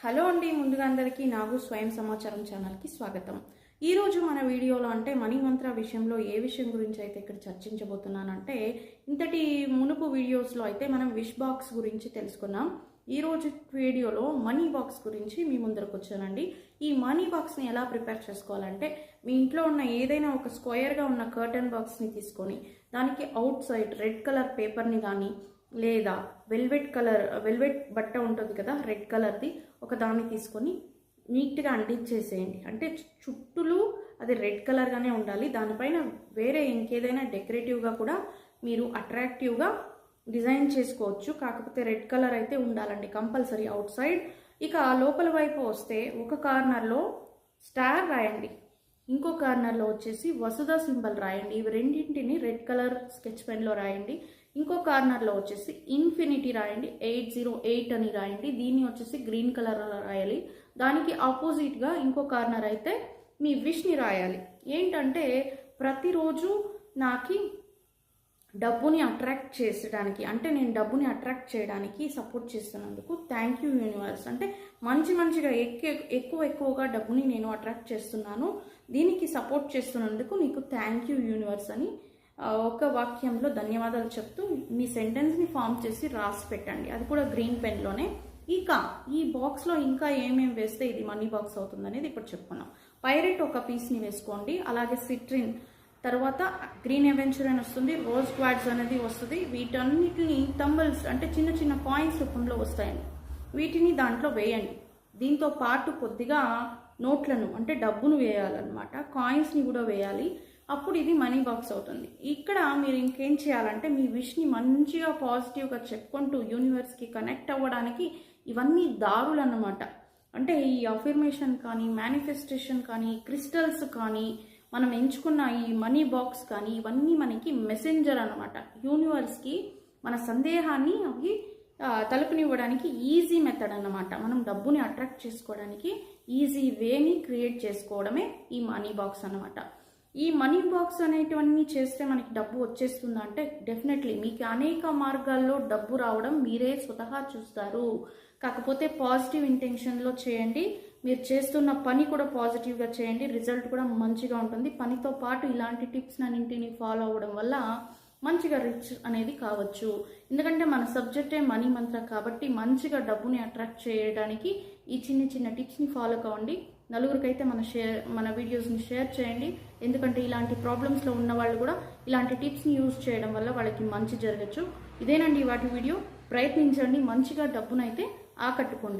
Hello అండి, ముందుగా అందరికీ నాగు స్వయం సమాచారం ఛానల్కి స్వాగతం. ఈరోజు మన వీడియోలో అంటే మనీ మంత్ర విషయంలో ఏ విషయం గురించి అయితే ఇక్కడ చర్చించబోతున్నానంటే, ఇంతటి మునుపు వీడియోస్లో అయితే మనం విష్ బాక్స్ గురించి తెలుసుకున్నాం. ఈరోజు వీడియోలో మనీ బాక్స్ గురించి మీ ముందరకు వచ్చానండి. ఈ మనీ బాక్స్ని ఎలా ప్రిపేర్ చేసుకోవాలంటే, మీ ఇంట్లో ఉన్న ఏదైనా ఒక స్క్వేర్గా ఉన్న కర్టన్ బాక్స్ని తీసుకొని దానికి అవుట్ సైడ్ రెడ్ కలర్ పేపర్ని కానీ లేదా వెల్వెట్ బట్ట ఉంటుంది కదా రెడ్ కలర్ది, ఒక దాన్ని తీసుకొని నీట్గా అంటించేసేయండి. అంటే చుట్టూలు అది రెడ్ కలర్గానే ఉండాలి. దానిపైన వేరే ఇంకేదైనా డెకరేటివ్గా కూడా మీరు అట్రాక్టివ్గా డిజైన్ చేసుకోవచ్చు. కాకపోతే రెడ్ కలర్ అయితే ఉండాలండి కంపల్సరీ అవుట్ సైడ్. ఇక లోపల వైపు వస్తే ఒక కార్నర్లో స్టార్ రాయండి, ఇంకో కార్నర్లో వచ్చేసి వసుధ సింబల్ రాయండి. ఇవి రెండింటిని రెడ్ కలర్ స్కెచ్ పెన్లో రాయండి. ఇంకో కార్నర్లో వచ్చేసి ఇన్ఫినిటీ రాయండి, 808 అని రాయండి. దీన్ని వచ్చేసి గ్రీన్ కలర్లో రాయాలి. దానికి ఆపోజిట్గా ఇంకో కార్నర్ అయితే మీ విష్ని రాయాలి. ఏంటంటే ప్రతిరోజు నాకు డబ్బుని అట్రాక్ట్ చేసడానికి, అంటే నేను డబ్బుని అట్రాక్ట్ చేయడానికి సపోర్ట్ చేస్తున్నందుకు థ్యాంక్ యూ యూనివర్స్, అంటే మంచిగా ఎక్కువగా డబ్బుని నేను అట్రాక్ట్ చేస్తున్నాను, దీనికి సపోర్ట్ చేస్తున్నందుకు నీకు థ్యాంక్ యూ యూనివర్స్ అని ఒక వాక్యంలో ధన్యవాదాలు చెప్తూ మీ సెంటెన్స్ని ఫామ్ చేసి రాసి పెట్టండి. అది కూడా గ్రీన్ పెన్లోనే. ఇక ఈ బాక్స్లో ఇంకా ఏమేమి వేస్తే ఇది మనీ బాక్స్ అవుతుంది అనేది ఇప్పుడు చెప్పుకున్నాం. పైరెట్ ఒక పీస్ని వేసుకోండి, అలాగే సిట్రిన్, తర్వాత గ్రీన్ అవెంచర్ అని వస్తుంది, రోజ్ క్వాడ్స్ అనేది వస్తుంది. వీటన్నిటిని తంబల్స్ అంటే చిన్న చిన్న కాయిన్స్ రూపంలో వస్తాయండి. వీటిని దాంట్లో వేయండి. దీంతో పాటు కొద్దిగా నోట్లను అంటే డబ్బును వేయాలన్నమాట, కాయిన్స్ని కూడా వేయాలి. అప్పుడు ఇది మనీ బాక్స్ అవుతుంది. ఇక్కడ మీరు ఇంకేం చేయాలంటే మీ విష్ని మంచిగా పాజిటివ్గా చెప్పుకుంటూ యూనివర్స్కి కనెక్ట్ అవ్వడానికి ఇవన్నీ దారులు అన్నమాట. అంటే ఈ అఫర్మేషన్ కానీ, మేనిఫెస్టేషన్ కానీ, క్రిస్టల్స్ కానీ, మనం ఎంచుకున్న ఈ మనీ బాక్స్ కానీ, ఇవన్నీ మనకి మెసెంజర్ అన్నమాట. యూనివర్స్కి మన సందేహాన్ని అవి తలుపునివ్వడానికి ఈజీ మెథడ్ అన్నమాట. మనం డబ్బుని అట్రాక్ట్ చేసుకోవడానికి ఈజీ వేని క్రియేట్ చేసుకోవడమే ఈ మనీ బాక్స్ అన్నమాట. ఈ మనీ బాక్స్ అనేటివన్నీ చేస్తే మనకి డబ్బు వచ్చేస్తుందా అంటే డెఫినెట్లీ మీకు అనేక మార్గాల్లో డబ్బు రావడం మీరే స్వతహా చూస్తారు. కాకపోతే పాజిటివ్ ఇంటెన్షన్లో చేయండి. మీరు చేస్తున్న పని కూడా పాజిటివ్గా చేయండి, రిజల్ట్ కూడా మంచిగా ఉంటుంది. పనితో పాటు ఇలాంటి టిప్స్ అన్నింటినీ ఫాలో అవ్వడం వల్ల మంచిగా రిచ్ అనేది కావచ్చు. ఎందుకంటే మన సబ్జెక్టే మనీ మంత్ర కాబట్టి మంచిగా డబ్బుని అట్రాక్ట్ చేయడానికి ఈ చిన్న చిన్న టిప్స్ని ఫాలో కావండి. నలుగురికైతే మన వీడియోస్ని షేర్ చేయండి. ఎందుకంటే ఇలాంటి ప్రాబ్లమ్స్లో ఉన్న వాళ్ళు కూడా ఇలాంటి టిప్స్ని యూజ్ చేయడం వల్ల వాళ్ళకి మంచి జరగచ్చు. ఇదేనండి వాటి వీడియో. ప్రయత్నించండి, మంచిగా డబ్బునైతే ఆకట్టుకోండి.